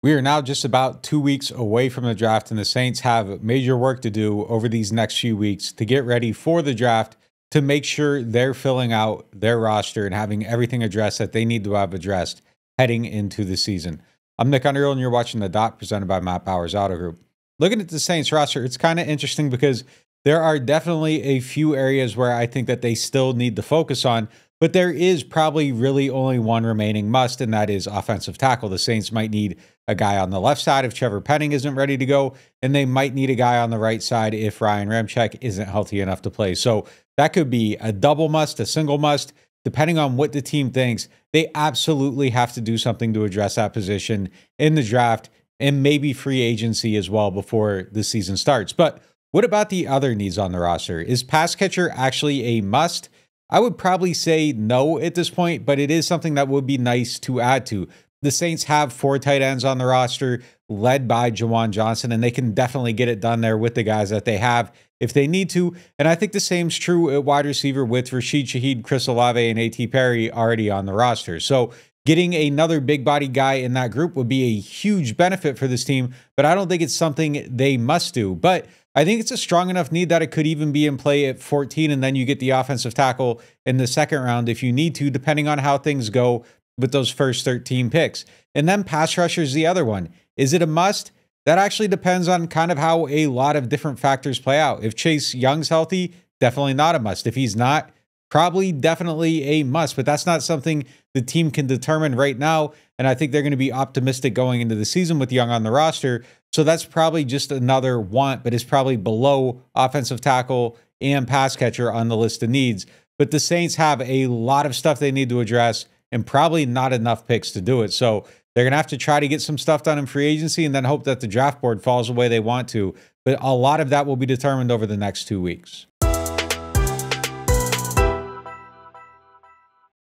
We are now just about 2 weeks away from the draft, and the Saints have major work to do over these next few weeks to get ready for the draft to make sure they're filling out their roster and having everything addressed that they need to have addressed heading into the season. I'm Nick Underhill, and you're watching The Dot presented by Matt Bowers Auto Group. Looking at the Saints roster, it's kind of interesting because there are definitely a few areas where I think that they still need to focus on, but there is probably really only one remaining must, and that is offensive tackle. The Saints might need a guy on the left side if Trevor Penning isn't ready to go, and they might need a guy on the right side if Ryan Ramczyk isn't healthy enough to play. So that could be a double must, a single must, depending on what the team thinks. They absolutely have to do something to address that position in the draft and maybe free agency as well before the season starts. But what about the other needs on the roster? Is pass catcher actually a must? I would probably say no at this point, but it is something that would be nice to add to. The Saints have 4 tight ends on the roster led by Juwan Johnson, and they can definitely get it done there with the guys that they have if they need to. And I think the same's true at wide receiver with Rashid Shaheed, Chris Olave, and A.T. Perry already on the roster. So getting another big body guy in that group would be a huge benefit for this team, but I don't think it's something they must do. But I think it's a strong enough need that it could even be in play at 14, and then you get the offensive tackle in the second round if you need to, depending on how things go with those first 13 picks. And then pass rusher is the other one. Is it a must? That actually depends on kind of how a lot of different factors play out. If Chase Young's healthy, definitely not a must. If he's not, probably definitely a must, but that's not something the team can determine right now. And I think they're going to be optimistic going into the season with Young on the roster. So that's probably just another want, but it's probably below offensive tackle and pass catcher on the list of needs. But the Saints have a lot of stuff they need to address and probably not enough picks to do it. So they're going to have to try to get some stuff done in free agency and then hope that the draft board falls the way they want to. But a lot of that will be determined over the next 2 weeks.